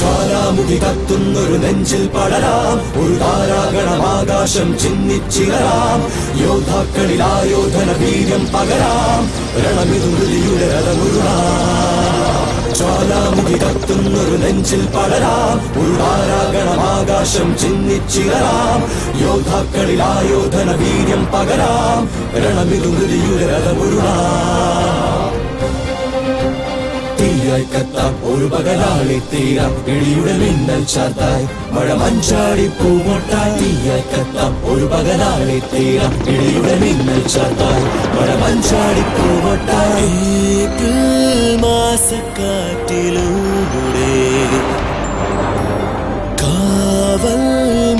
ജ്വാലാമുഖി കത്തുന്നൊരു നെഞ്ചിൽ പടരാം, ഒരു താരാഗണമാകാശം ചിന്നിച്ചിറരാം. യോദ്ധാക്കളിൽ ആയോധന വീര്യം പകരാം, രണമിതു മൃതിയുടെ രഥമുരുളാം. ജ്വാലാമുഖി കത്തുന്നൊരു നെഞ്ചിൽ പടരാം, ഒരു താരാഗണമാകാശം ചിന്നിച്ചിറരാം. യോദ്ധാക്കളിൽ ആയോധന വീര്യം പകരാം, രണമിതു മൃതിയുടെ രഥമുരുളാം. തീയായി കത്താം ഒരു പകലാളി തീരാം, ഇടിയുടെ മിന്നൽ ചാർത്തായി മഴ മഞ്ചാടി പൂമൊട്ടായി. തീയായി കത്താം ഒരു പകലാളി തീരാം, ഇടിയുടെ മിന്നൽ ചാർത്തായി മഴ മഞ്ചാടി പൂമൊട്ടായി. മാസക്കാറ്റിലൂടെ കാവൽ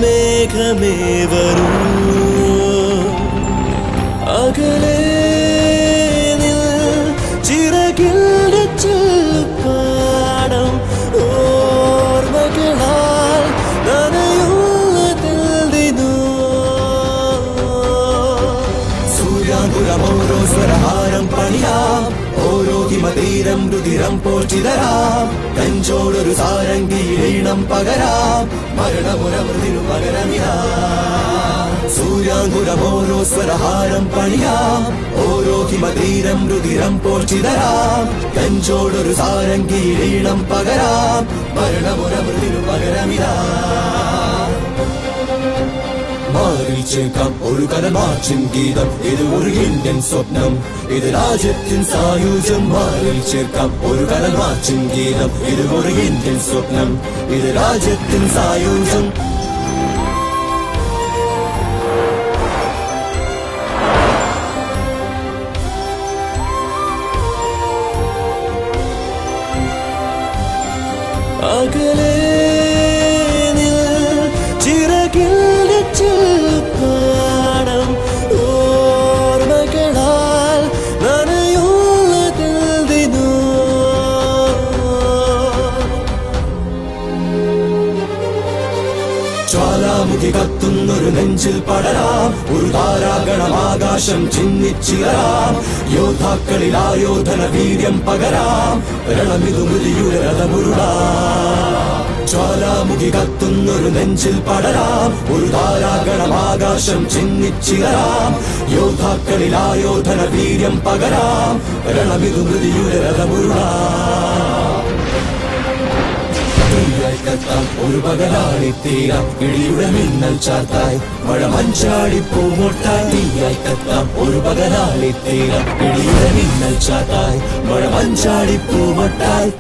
മേഘമേ വരൂ, അകലെ ചിറകിന്റെ ചെല്ലുപാടം ഓർമ്മകളാൽ നനയുന്നതിനു. സൂര്യാങ്കുരമോരോ സ്വരഹാരം പണിയാം, ഓരോ ഹിമതീരം രുതിരം പോറ്റിതരാം. കഞ്ചോടൊരു സാരംഗീണം പകരാം, മരണമുരമൃതിനു പകരമിതാ. സൂര്യാങ്കുരമോരോ സ്വരഹാരം പണിയാം, ഓരോ ഹിമതീരം രുതിരം പോറ്റിതരാം. കഞ്ചോടൊരു സാരംഗീണം പകരാം, മരണമുരമൃതിനു പകരമിതാ. മാറിൽ ചേർക്കാം ഒരു കലമാച്ചിൻ ഗീതം, ഇത് ഒരു ഇന്ത്യൻ സ്വപ്നം, ഇത് രാജ്യത്തിൻ സായുജ്യം. മാറിൽ ചേർക്കാം ഒരു കലമാച്ചിൻ ഗീതം, ഇത് ഒരു ഇന്ത്യൻ സ്വപ്നം, ഇത് രാജ്യത്തിൻ സായുജ്യം. അകലെ ചിറകിന്റെ ചെല്ലുപാടം ഓർമ്മകളാൽ നനയുന്നതിനു. ജ്വാലാമുഖി കത്തുന്നൊരു നെഞ്ചിൽ പടരാം, ഒരു താരാഗണമാകാശം ചിന്നിച്ചിറരാം. യോദ്ധാക്കളിൽ ആയോധന വീര്യം പകരാം, രണമിതു മൃതിയുടെ രഥമുരുളാം. ജ്വാലാമുഖി കത്തുന്നൊരു നെഞ്ചിൽ പടരാം, ഒരു താരാഗണമാകാശം ചിന്നിച്ചിറരാം. യോദ്ധാക്കളിൽ ആയോധന വീര്യം പകരാം, രണമിതു മൃതിയുടെ രഥമുരുളാം. തീയായി കത്താം ഒരു പകലാളി തീരാം, ഇടിയുടെ മിന്നൽ ചാർത്തായി മഴ മഞ്ചാടി പൂമൊട്ടായി. തീയായി കത്താം ഒരു പകലാളി തീരാം, ഇടിയുടെ മിന്നൽ ചാർത്തായി മഴ മഞ്ചാടി പൂമൊട്ടായി.